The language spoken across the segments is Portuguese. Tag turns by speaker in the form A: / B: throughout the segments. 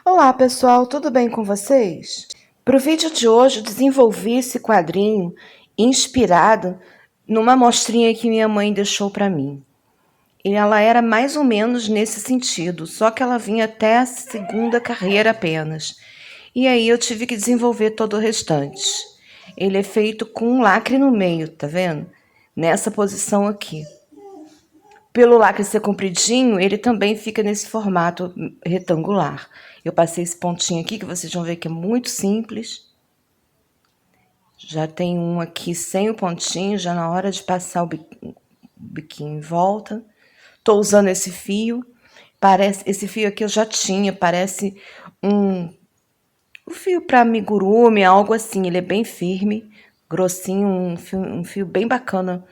A: Olá pessoal, tudo bem com vocês? Para o vídeo de hoje eu desenvolvi esse quadrinho inspirado numa amostrinha que minha mãe deixou para mim. E ela era mais ou menos nesse sentido, só que ela vinha até a segunda carreira apenas. E aí eu tive que desenvolver todo o restante. Ele é feito com um lacre no meio, tá vendo? Nessa posição aqui. Pelo lacre ser compridinho, ele também fica nesse formato retangular. Eu passei esse pontinho aqui, que vocês vão ver que é muito simples. Já tem um aqui sem o pontinho, já na hora de passar o biquinho em volta. Tô usando esse fio. Esse fio aqui eu já tinha, parece um fio para amigurumi, algo assim. Ele é bem firme, grossinho, um fio bem bacana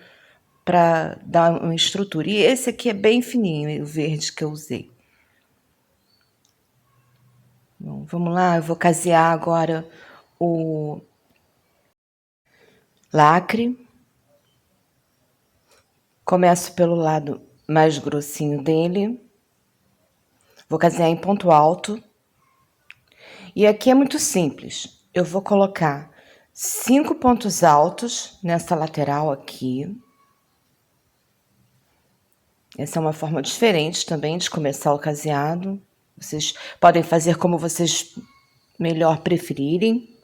A: para dar uma estrutura. E esse aqui é bem fininho, o verde que eu usei. Bom, vamos lá, eu vou casear agora o lacre. Começo pelo lado mais grossinho dele. Vou casear em ponto alto. E aqui é muito simples. Eu vou colocar 5 pontos altos nessa lateral aqui. Essa é uma forma diferente também de começar o caseado. Vocês podem fazer como vocês melhor preferirem.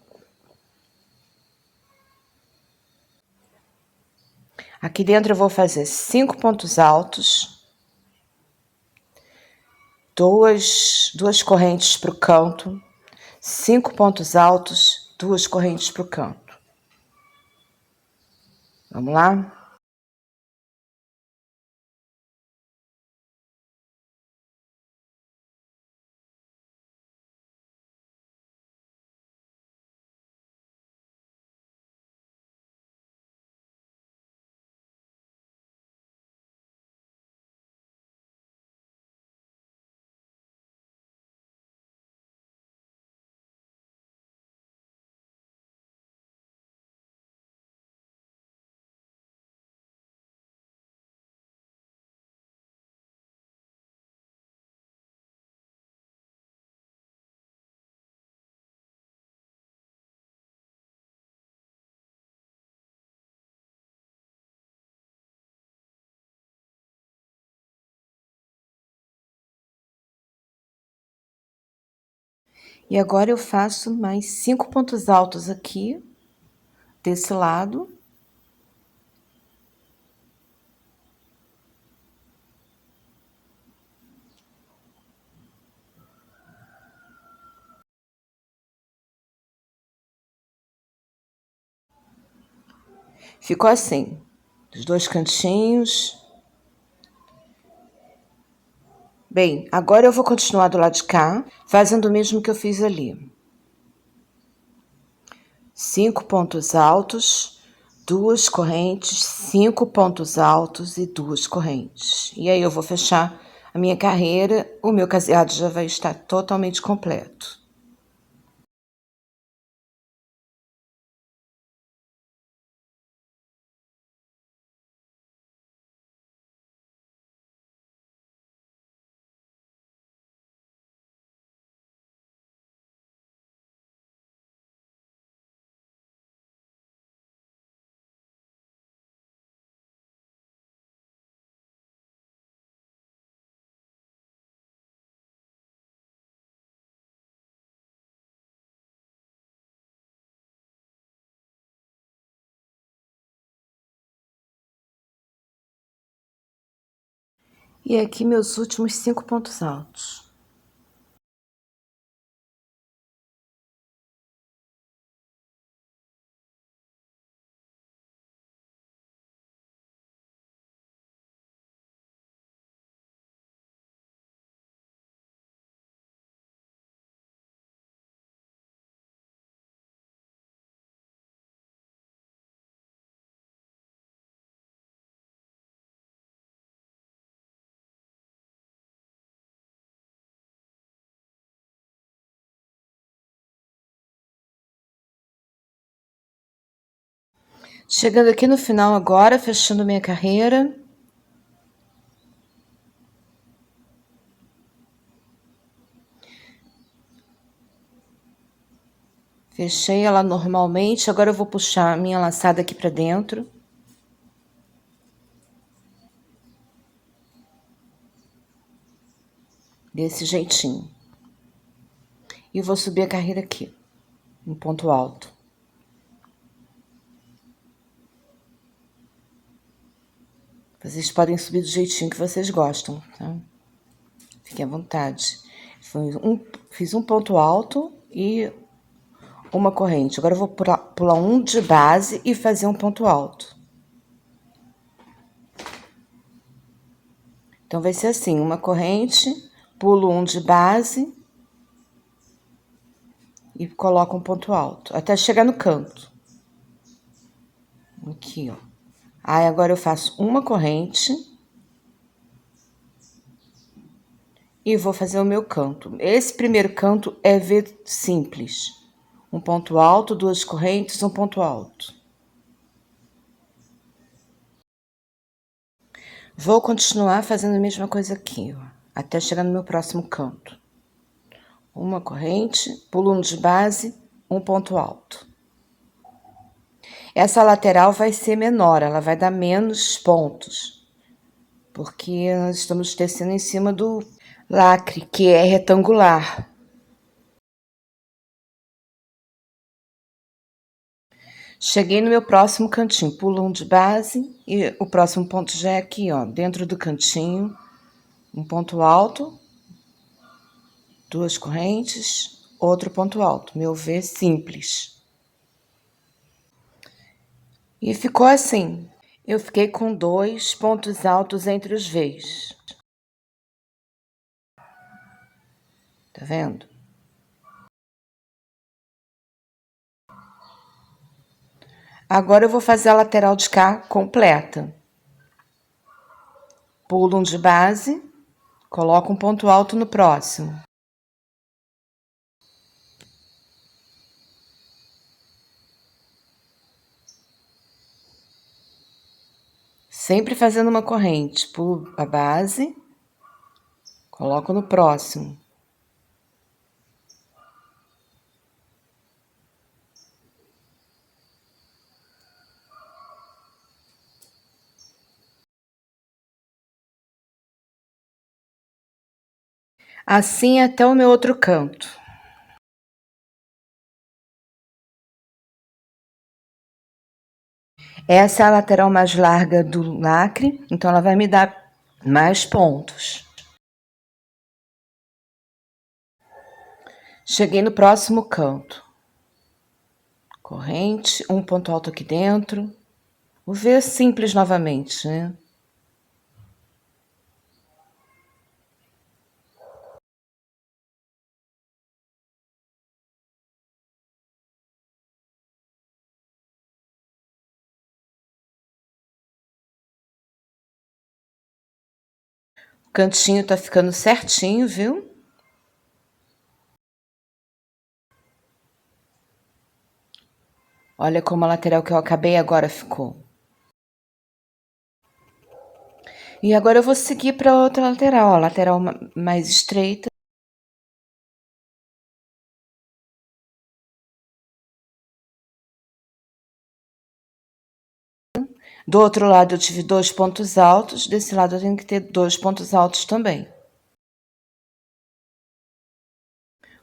A: Aqui dentro eu vou fazer 5 pontos altos, duas correntes para o canto, 5 pontos altos, 2 correntes para o canto. Vamos lá? E agora eu faço mais 5 pontos altos aqui, desse lado. Ficou assim, dos dois cantinhos. Bem, agora eu vou continuar do lado de cá, fazendo o mesmo que eu fiz ali. 5 pontos altos, 2 correntes, 5 pontos altos e 2 correntes. E aí eu vou fechar a minha carreira, o meu caseado já vai estar totalmente completo. E aqui meus últimos 5 pontos altos. Chegando aqui no final agora, fechando minha carreira. Fechei ela normalmente, agora eu vou puxar a minha laçada aqui pra dentro. Desse jeitinho. E vou subir a carreira aqui, em ponto alto. Vocês podem subir do jeitinho que vocês gostam, tá? Fiquem à vontade. Fiz um ponto alto e uma corrente. Agora eu vou pular um de base e fazer um ponto alto. Então, vai ser assim, uma corrente, pulo um de base e coloco um ponto alto, até chegar no canto. Aqui, ó. Aí, agora eu faço uma corrente e vou fazer o meu canto. Esse primeiro canto é V simples. Um ponto alto, duas correntes, um ponto alto. Vou continuar fazendo a mesma coisa aqui, ó, até chegar no meu próximo canto. Uma corrente, pulo um de base, um ponto alto. Essa lateral vai ser menor, ela vai dar menos pontos, porque nós estamos tecendo em cima do lacre, que é retangular. Cheguei no meu próximo cantinho, pulo um de base e o próximo ponto já é aqui, ó, dentro do cantinho, um ponto alto, duas correntes, outro ponto alto, meu V simples. E ficou assim. Eu fiquei com 2 pontos altos entre os V's. Tá vendo? Agora eu vou fazer a lateral de cá completa. Pulo um de base, coloco um ponto alto no próximo. Sempre fazendo uma corrente, pulo a base, coloco no próximo. Assim até o meu outro canto. Essa é a lateral mais larga do lacre, então ela vai me dar mais pontos. Cheguei no próximo canto. Corrente, um ponto alto aqui dentro. O V é simples novamente, né? O cantinho tá ficando certinho, viu? Olha como a lateral que eu acabei agora ficou. E agora eu vou seguir para outra lateral, a lateral mais estreita. Do outro lado eu tive 2 pontos altos, desse lado eu tenho que ter 2 pontos altos também.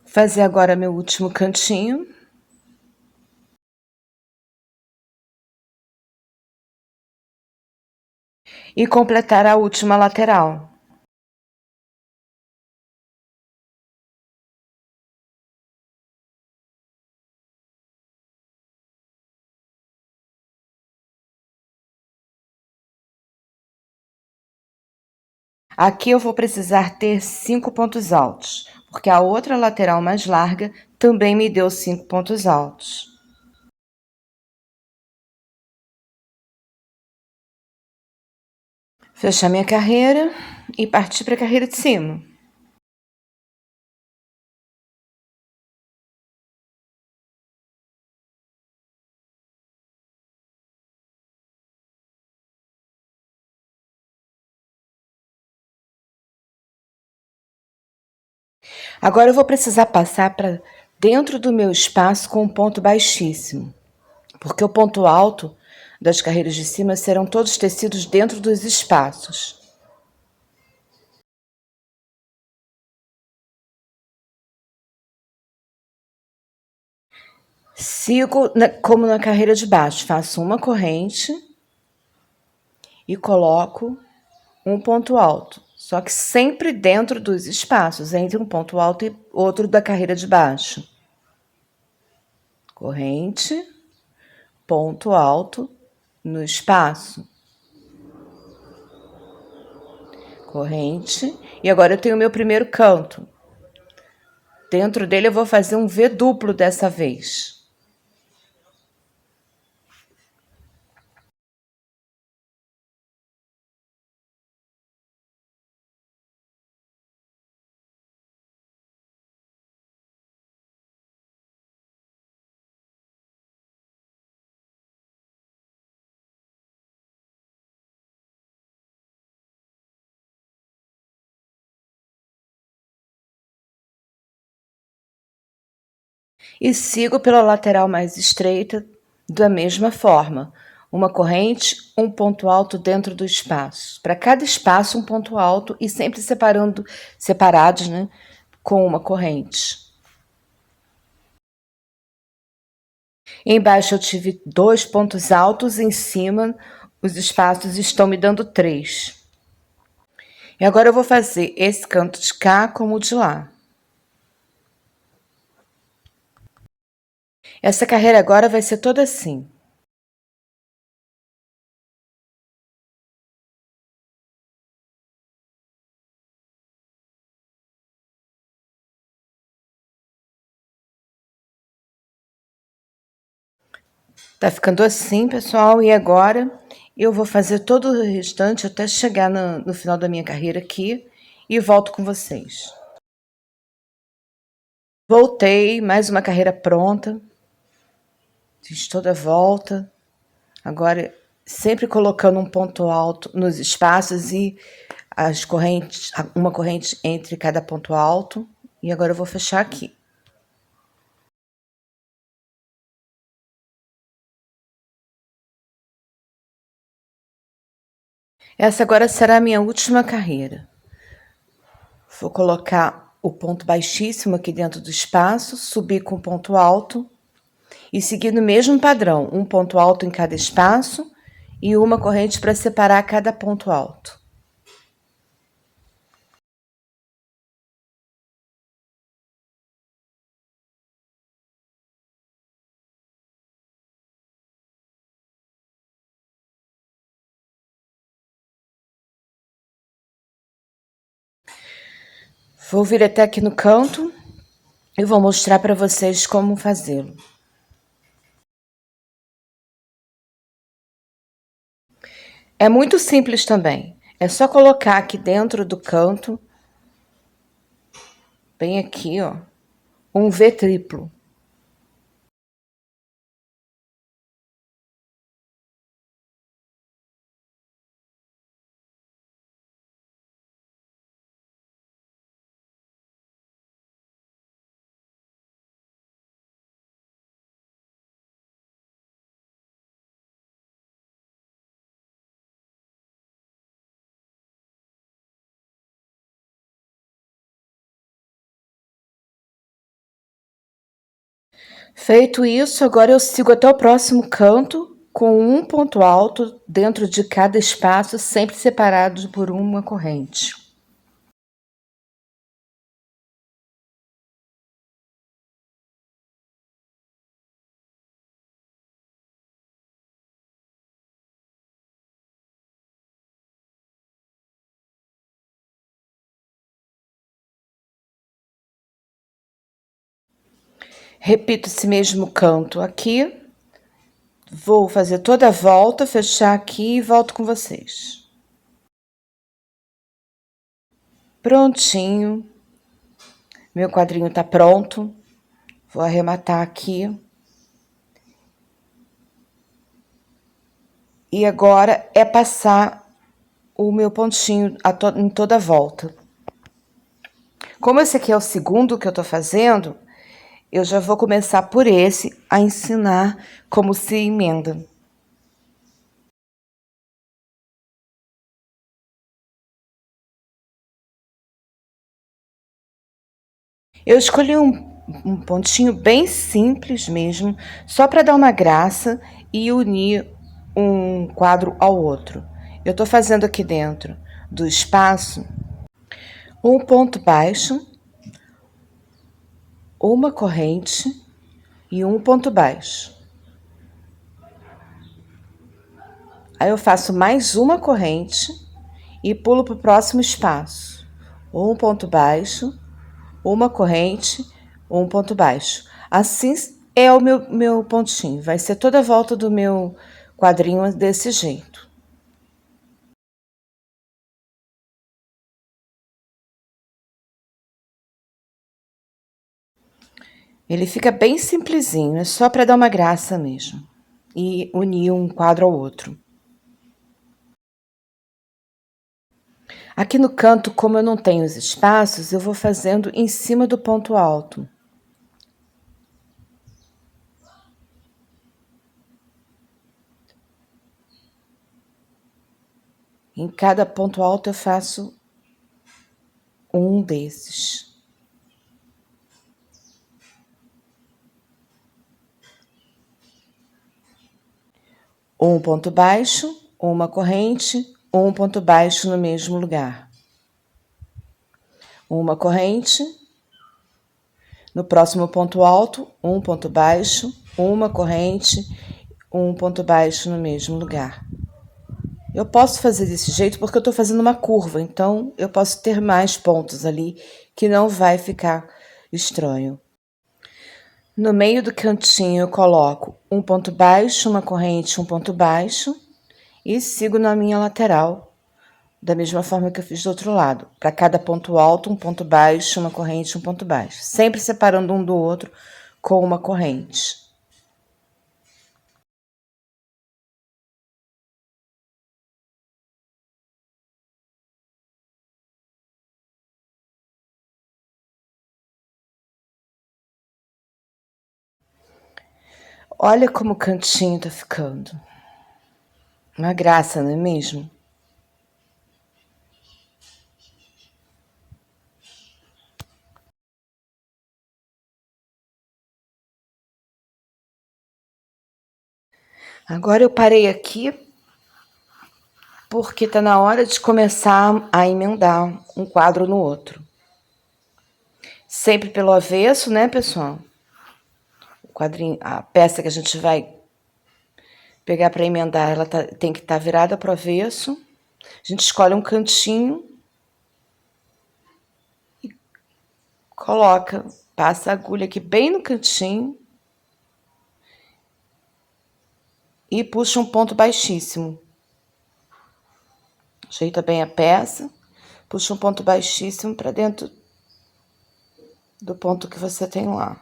A: Vou fazer agora meu último cantinho. E completar a última lateral. Aqui eu vou precisar ter 5 pontos altos, porque a outra lateral mais larga também me deu 5 pontos altos. Fechar minha carreira e partir para a carreira de cima. Agora eu vou precisar passar para dentro do meu espaço com um ponto baixíssimo, porque o ponto alto das carreiras de cima serão todos tecidos dentro dos espaços. Sigo como na carreira de baixo, faço uma corrente e coloco um ponto alto, só que sempre dentro dos espaços, entre um ponto alto e outro da carreira de baixo. Corrente, ponto alto no espaço. Corrente. E agora eu tenho o meu primeiro canto. Dentro dele eu vou fazer um V duplo dessa vez. E sigo pela lateral mais estreita da mesma forma. Uma corrente, um ponto alto dentro do espaço. Para cada espaço, um ponto alto e sempre separados, né, com uma corrente. Embaixo eu tive 2 pontos altos, em cima os espaços estão me dando 3. E agora eu vou fazer esse canto de cá como o de lá. Essa carreira agora vai ser toda assim. Tá ficando assim, pessoal, e agora eu vou fazer todo o restante até chegar no final da minha carreira aqui e volto com vocês. Voltei, mais uma carreira pronta, fiz toda a volta, agora sempre colocando um ponto alto nos espaços e as correntes, uma corrente entre cada ponto alto, e agora eu vou fechar aqui. Essa agora será a minha última carreira. Vou colocar o ponto baixíssimo aqui dentro do espaço, subir com o ponto alto e seguir no mesmo padrão, um ponto alto em cada espaço e uma corrente para separar cada ponto alto. Vou vir até aqui no canto e vou mostrar para vocês como fazê-lo. É muito simples também. É só colocar aqui dentro do canto, bem aqui, ó, um V triplo. Feito isso, agora eu sigo até o próximo canto com um ponto alto dentro de cada espaço, sempre separados por uma corrente. Repito esse mesmo canto aqui. Vou fazer toda a volta, fechar aqui e volto com vocês. Prontinho. Meu quadrinho tá pronto. Vou arrematar aqui. E agora é passar o meu pontinho em toda a volta. Como esse aqui é o segundo que eu tô fazendo, eu já vou começar por esse a ensinar como se emenda. Eu escolhi um pontinho bem simples mesmo, só para dar uma graça e unir um quadro ao outro. Eu estou fazendo aqui dentro do espaço um ponto baixo, uma corrente e um ponto baixo. Aí eu faço mais uma corrente e pulo para o próximo espaço. Um ponto baixo, uma corrente, um ponto baixo. Assim é o meu pontinho. Vai ser toda a volta do meu quadrinho desse jeito. Ele fica bem simplesinho, é só para dar uma graça mesmo. E unir um quadro ao outro. Aqui no canto, como eu não tenho os espaços, eu vou fazendo em cima do ponto alto. Em cada ponto alto eu faço um desses. Um ponto baixo, uma corrente, um ponto baixo no mesmo lugar. Uma corrente, no próximo ponto alto, um ponto baixo, uma corrente, um ponto baixo no mesmo lugar. Eu posso fazer desse jeito porque eu estou fazendo uma curva, então eu posso ter mais pontos ali que não vai ficar estranho. No meio do cantinho eu coloco um ponto baixo, uma corrente, um ponto baixo e sigo na minha lateral, da mesma forma que eu fiz do outro lado. Para cada ponto alto, um ponto baixo, uma corrente, um ponto baixo. Sempre separando um do outro com uma corrente. Olha como o cantinho tá ficando. Uma graça, não é mesmo? Agora eu parei aqui porque tá na hora de começar a emendar um quadro no outro. Sempre pelo avesso, né, pessoal? O quadrinho, a peça que a gente vai pegar para emendar, ela tem que estar virada pro avesso. A gente escolhe um cantinho e coloca, passa a agulha aqui bem no cantinho e puxa um ponto baixíssimo. Ajeita bem a peça, puxa um ponto baixíssimo para dentro do ponto que você tem lá.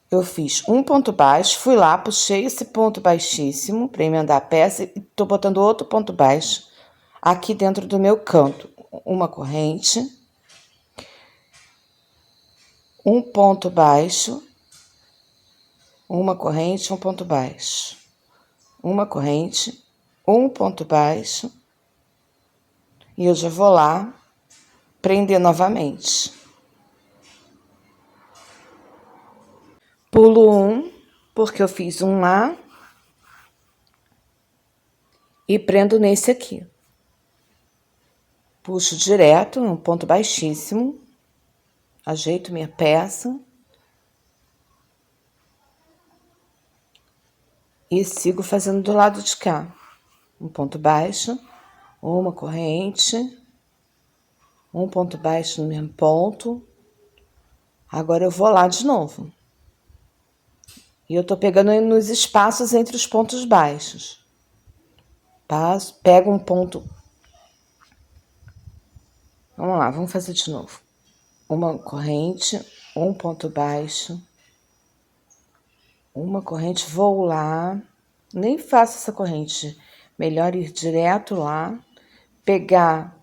A: Eu fiz um ponto baixo, fui lá, puxei esse ponto baixíssimo para emendar a peça e tô botando outro ponto baixo aqui dentro do meu canto. Uma corrente, um ponto baixo, uma corrente, um ponto baixo, uma corrente, um ponto baixo, e eu já vou lá prender novamente. Pulo um, porque eu fiz um lá, e prendo nesse aqui. Puxo direto, um ponto baixíssimo, ajeito minha peça e sigo fazendo do lado de cá. Um ponto baixo, uma corrente, um ponto baixo no mesmo ponto. Agora eu vou lá de novo. E eu tô pegando nos espaços entre os pontos baixos. Passo, pego um ponto. Vamos lá, vamos fazer de novo. Uma corrente, um ponto baixo, uma corrente, vou lá. Nem faço essa corrente. Melhor ir direto lá, pegar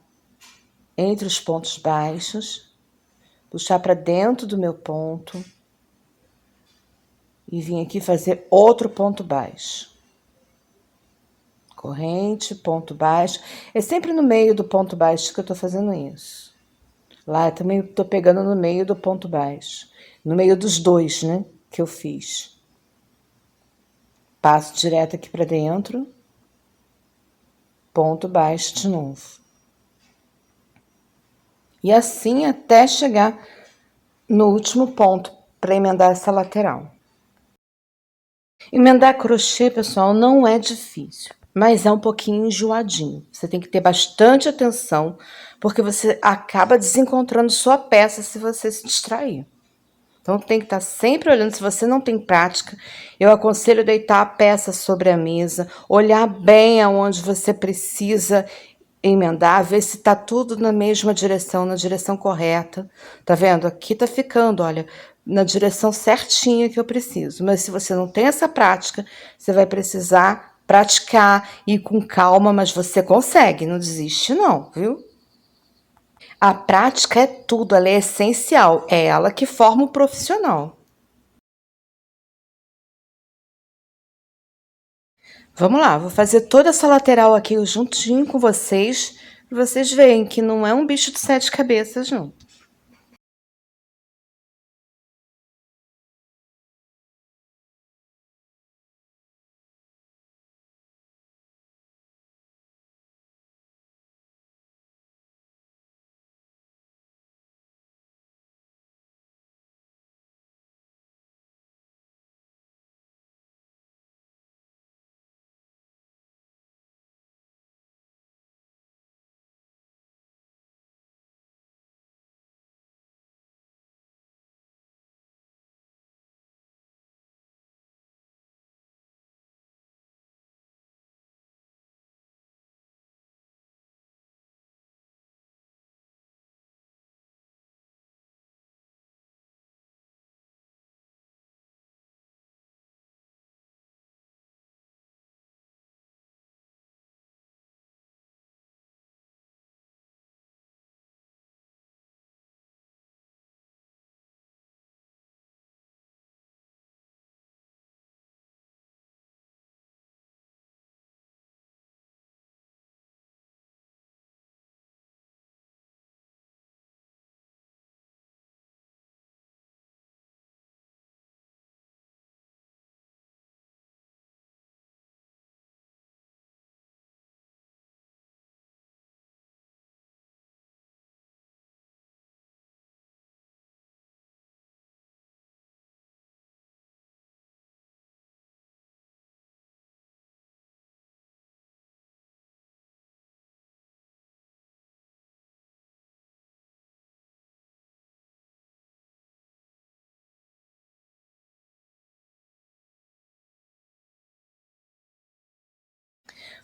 A: entre os pontos baixos, puxar para dentro do meu ponto e vim aqui fazer outro ponto baixo. Corrente, ponto baixo. É sempre no meio do ponto baixo que eu tô fazendo isso. Lá eu também tô pegando no meio do ponto baixo. No meio dos dois, né, que eu fiz. Passo direto aqui para dentro. Ponto baixo de novo. E assim até chegar no último ponto, para emendar essa lateral. Emendar crochê, pessoal, não é difícil, mas é um pouquinho enjoadinho. Você tem que ter bastante atenção, porque você acaba desencontrando sua peça se você se distrair. Então tem que estar sempre olhando. Se você não tem prática, eu aconselho deitar a peça sobre a mesa, olhar bem aonde você precisa emendar, ver se tá tudo na mesma direção, na direção correta. Tá vendo? Aqui tá ficando, olha, na direção certinha que eu preciso. Mas se você não tem essa prática, você vai precisar praticar, ir com calma, mas você consegue, não desiste não, viu? A prática é tudo, ela é essencial, é ela que forma o profissional. Vamos lá, vou fazer toda essa lateral aqui juntinho com vocês, para vocês verem que não é um bicho de 7 cabeças, não.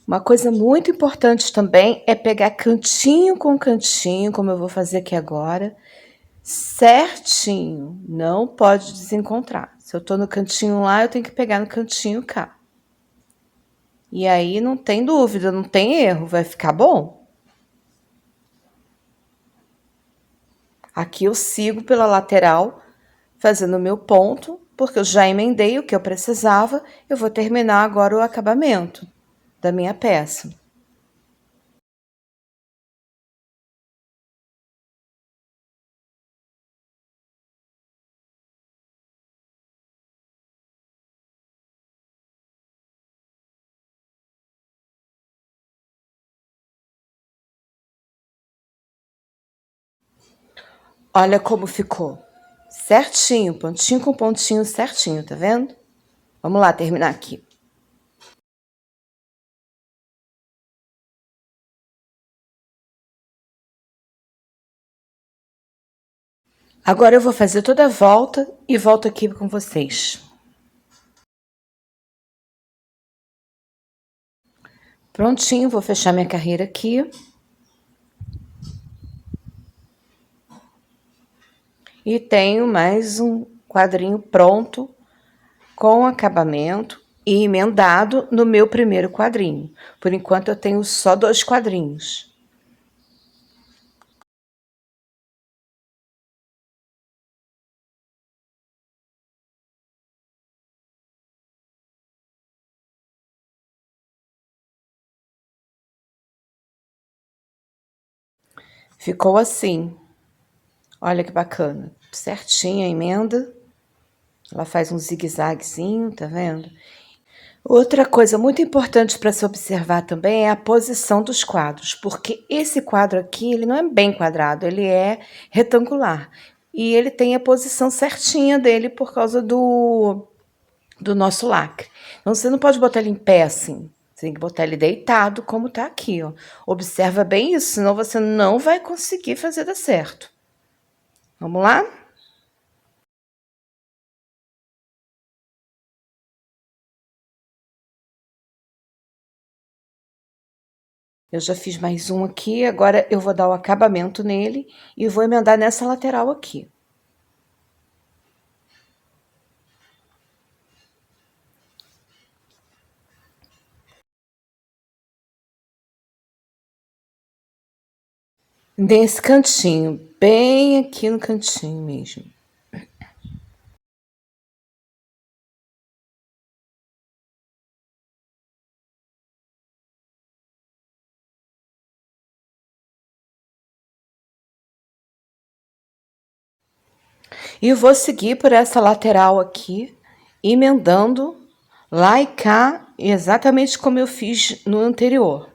A: Uma coisa muito importante também é pegar cantinho com cantinho, como eu vou fazer aqui agora, certinho. Não pode desencontrar. Se eu tô no cantinho lá, eu tenho que pegar no cantinho cá. E aí não tem dúvida, não tem erro, vai ficar bom. Aqui eu sigo pela lateral, fazendo o meu ponto, porque eu já emendei o que eu precisava, eu vou terminar agora o acabamento da minha peça. Olha como ficou. Certinho, pontinho com pontinho certinho, tá vendo? Vamos lá terminar aqui. Agora eu vou fazer toda a volta e volto aqui com vocês. Prontinho, vou fechar minha carreira aqui. E tenho mais um quadrinho pronto com acabamento e emendado no meu primeiro quadrinho. Por enquanto eu tenho só 2 quadrinhos. Ficou assim. Olha que bacana. Certinha a emenda. Ela faz um zigue-zaguezinho, tá vendo? Outra coisa muito importante para se observar também é a posição dos quadros, porque esse quadro aqui, ele não é bem quadrado, ele é retangular. E ele tem a posição certinha dele por causa do nosso lacre. Então, você não pode botar ele em pé assim. Você tem que botar ele deitado, como está aqui, ó. Observa bem isso, senão você não vai conseguir fazer dar certo. Vamos lá? Eu já fiz mais um aqui, agora eu vou dar o acabamento nele e vou emendar nessa lateral aqui. Nesse cantinho, bem aqui no cantinho mesmo. E vou seguir por essa lateral aqui, emendando lá e cá, exatamente como eu fiz no anterior.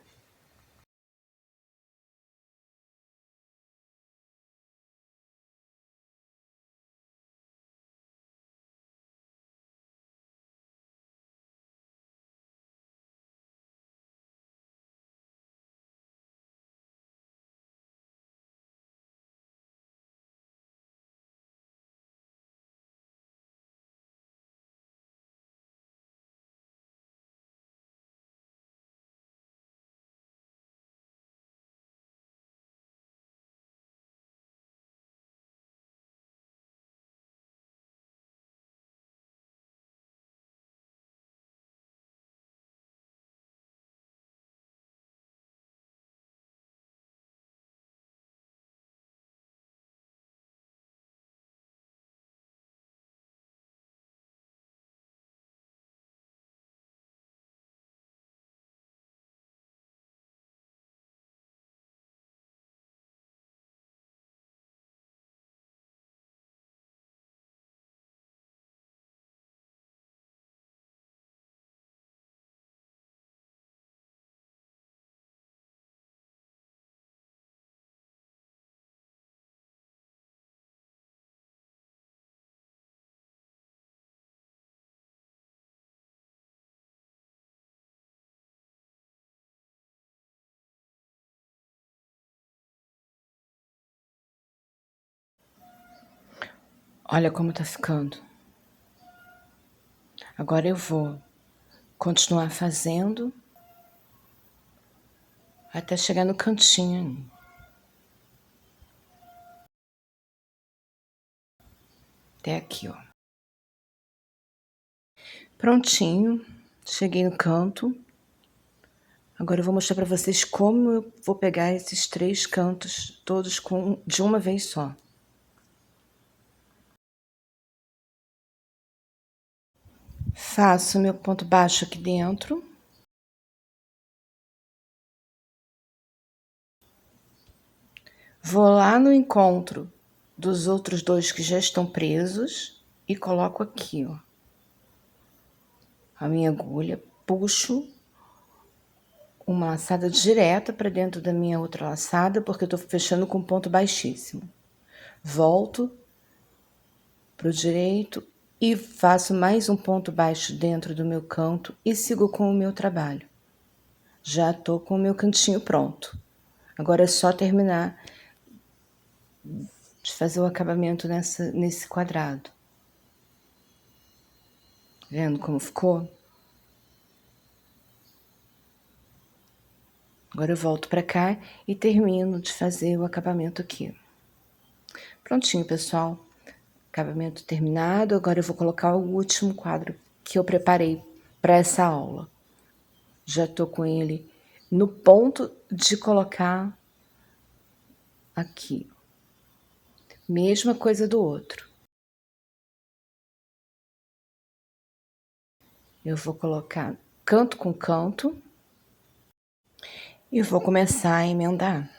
A: Olha como tá ficando. Agora eu vou continuar fazendo até chegar no cantinho. Até aqui, ó. Prontinho. Cheguei no canto. Agora eu vou mostrar para vocês como eu vou pegar esses 3 cantos todos de uma vez só. Faço meu ponto baixo aqui dentro. Vou lá no encontro dos outros 2 que já estão presos e coloco aqui, ó, a minha agulha, puxo uma laçada direta para dentro da minha outra laçada, porque eu tô fechando com ponto baixíssimo. Volto pro direito e faço mais um ponto baixo dentro do meu canto e sigo com o meu trabalho. Já tô com o meu cantinho pronto. Agora é só terminar de fazer o acabamento nesse quadrado. Vendo como ficou? Agora eu volto para cá e termino de fazer o acabamento aqui. Prontinho, pessoal. Acabamento terminado. Agora eu vou colocar o último quadro que eu preparei para essa aula. Já tô com ele no ponto de colocar aqui. Mesma coisa do outro. Eu vou colocar canto com canto e vou começar a emendar.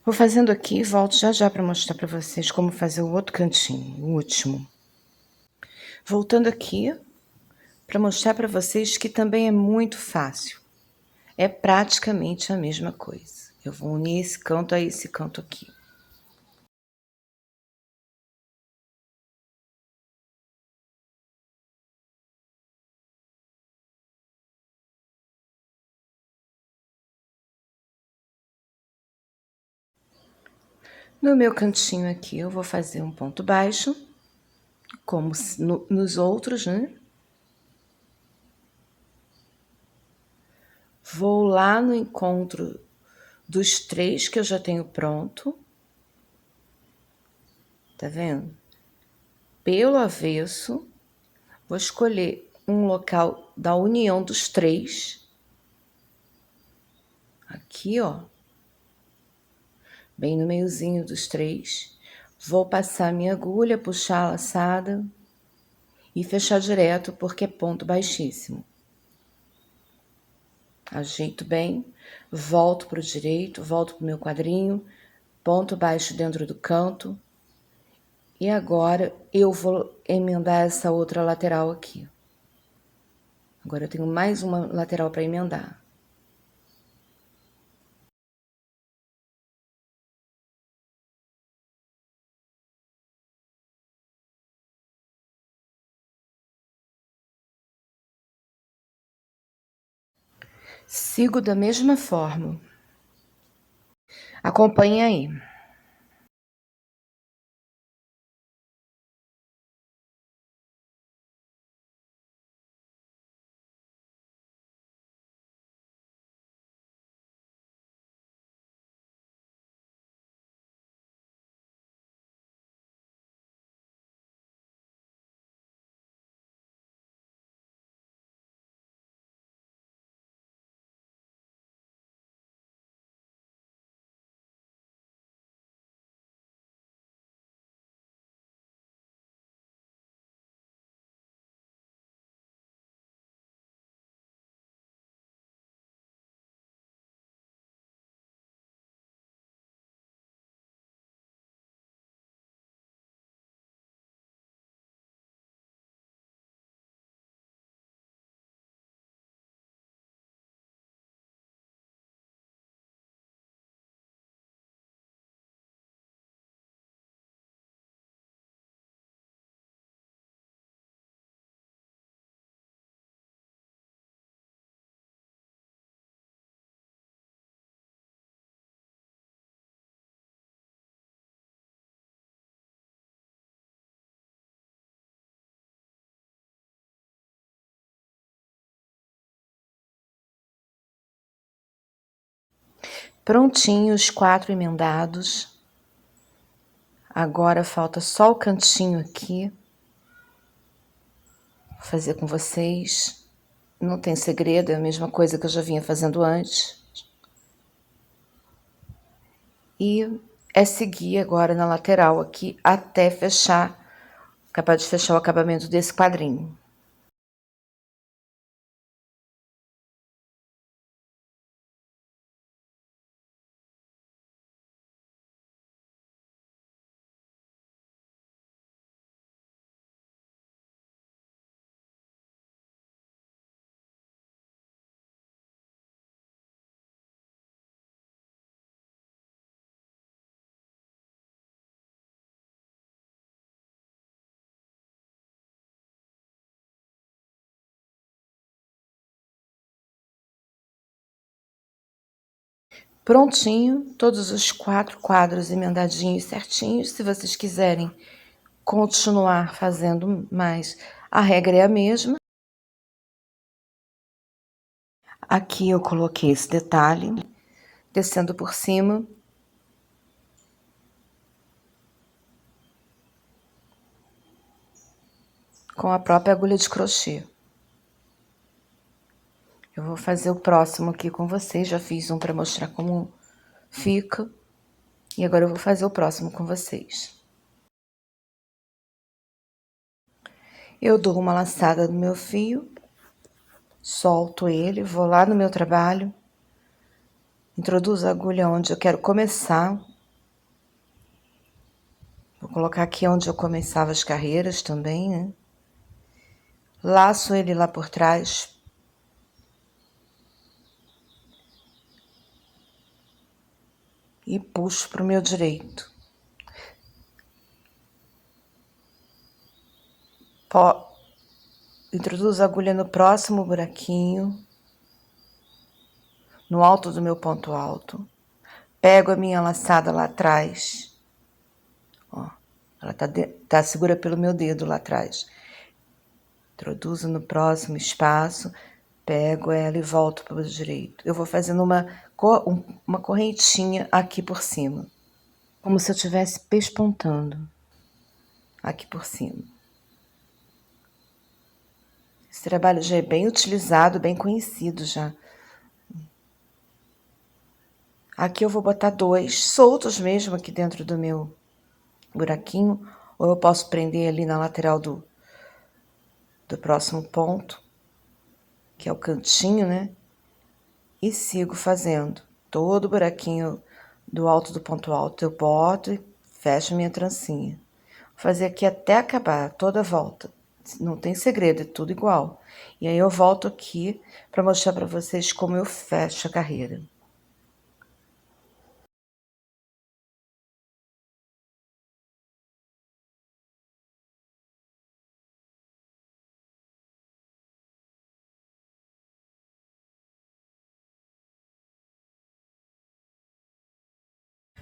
A: Vou fazendo aqui e volto já já para mostrar para vocês como fazer o outro cantinho, o último. Voltando aqui para mostrar para vocês que também é muito fácil. É praticamente a mesma coisa. Eu vou unir esse canto a esse canto aqui. No meu cantinho aqui, eu vou fazer um ponto baixo, como nos outros, né? Vou lá no encontro dos 3 que eu já tenho pronto. Tá vendo? Pelo avesso, vou escolher um local da união dos 3. Aqui, ó. Bem no meiozinho dos 3. Vou passar minha agulha, puxar a laçada e fechar direto, porque é ponto baixíssimo. Ajeito bem, volto para o direito, volto para o meu quadrinho, ponto baixo dentro do canto. E agora eu vou emendar essa outra lateral aqui. Agora eu tenho mais uma lateral para emendar. Sigo da mesma forma. Acompanhe aí. Prontinho os 4 emendados. Agora falta só o cantinho aqui. Vou fazer com vocês. Não tem segredo, é a mesma coisa que eu já vinha fazendo antes. E é seguir agora na lateral aqui até fechar, capaz de fechar o acabamento desse quadrinho. Prontinho, todos os 4 quadros emendadinhos certinhos. Se vocês quiserem continuar fazendo mais, a regra é a mesma. Aqui eu coloquei esse detalhe, descendo por cima. Com a própria agulha de crochê. Eu vou fazer o próximo aqui com vocês, já fiz um para mostrar como fica. E agora eu vou fazer o próximo com vocês. Eu dou uma laçada no meu fio, solto ele, vou lá no meu trabalho, introduzo a agulha onde eu quero começar Vou colocar aqui onde eu começava as carreiras também, né? Laço ele lá por trás. E puxo para o meu direito. Introduzo a agulha no próximo buraquinho, no alto do meu ponto alto. Pego a minha laçada lá atrás. Ó, ela tá segura pelo meu dedo lá atrás. Introduzo no próximo espaço, pego ela e volto para o direito. Eu vou fazendo uma correntinha aqui por cima, como se eu estivesse pespontando aqui por cima. Esse trabalho já é bem utilizado, bem conhecido já. Aqui eu vou botar 2 soltos mesmo aqui dentro do meu buraquinho, ou eu posso prender ali na lateral do próximo ponto, que é o cantinho, né? E sigo fazendo todo o buraquinho do alto do ponto alto. Eu boto e fecho minha trancinha. Vou fazer aqui até acabar, toda a volta. Não tem segredo, é tudo igual. E aí eu volto aqui para mostrar para vocês como eu fecho a carreira.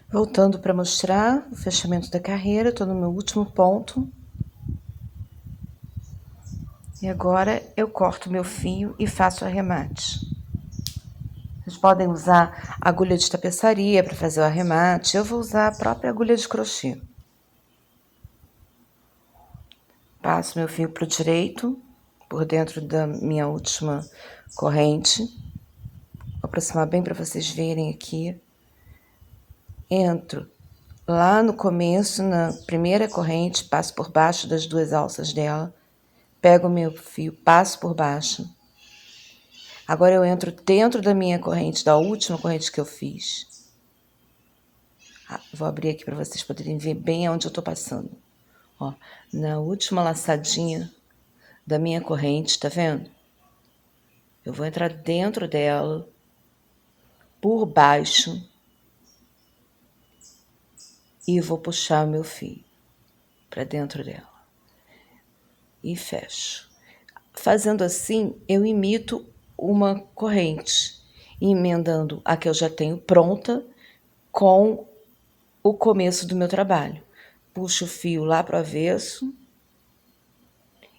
A: Voltando para mostrar o fechamento da carreira, estou no meu último ponto. E agora eu corto meu fio e faço o arremate. Vocês podem usar agulha de tapeçaria para fazer o arremate. Eu vou usar a própria agulha de crochê. Passo meu fio para o direito, por dentro da minha última corrente. Vou aproximar bem para vocês verem aqui. Entro lá no começo, na primeira corrente, passo por baixo das 2 alças dela. Pego o meu fio, passo por baixo. Agora eu entro dentro da minha corrente, da última corrente que eu fiz. Vou abrir aqui para vocês poderem ver bem aonde eu tô passando. Ó, na última laçadinha da minha corrente, tá vendo? Eu vou entrar dentro dela, por baixo, e vou puxar meu fio para dentro dela. E fecho. Fazendo assim, eu imito uma corrente, emendando a que eu já tenho pronta com o começo do meu trabalho. Puxo o fio lá para o avesso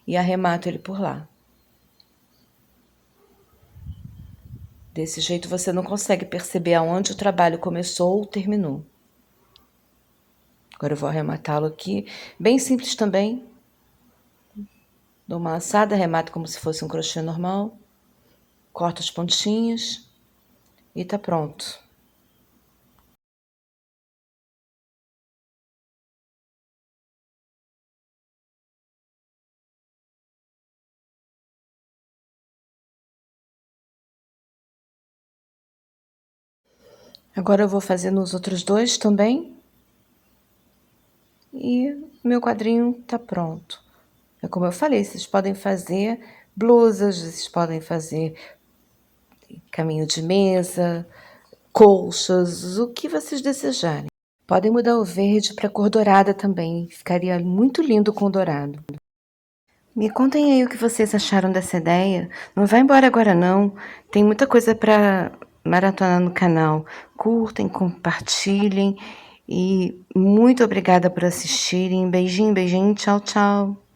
A: e arremato ele por lá. Desse jeito você não consegue perceber aonde o trabalho começou ou terminou. Agora eu vou arrematá-lo aqui, bem simples também. Dou uma laçada, arremato como se fosse um crochê normal. Corto as pontinhas e tá pronto. Agora eu vou fazer nos outros 2 também. E meu quadrinho tá pronto. É como eu falei, vocês podem fazer blusas, vocês podem fazer caminho de mesa, colchas, o que vocês desejarem. Podem mudar o verde para cor dourada também, ficaria muito lindo com dourado. Me contem aí o que vocês acharam dessa ideia. Não vai embora agora não, tem muita coisa para maratonar no canal. Curtem, compartilhem e muito obrigada por assistirem. Beijinho, beijinho, tchau, tchau.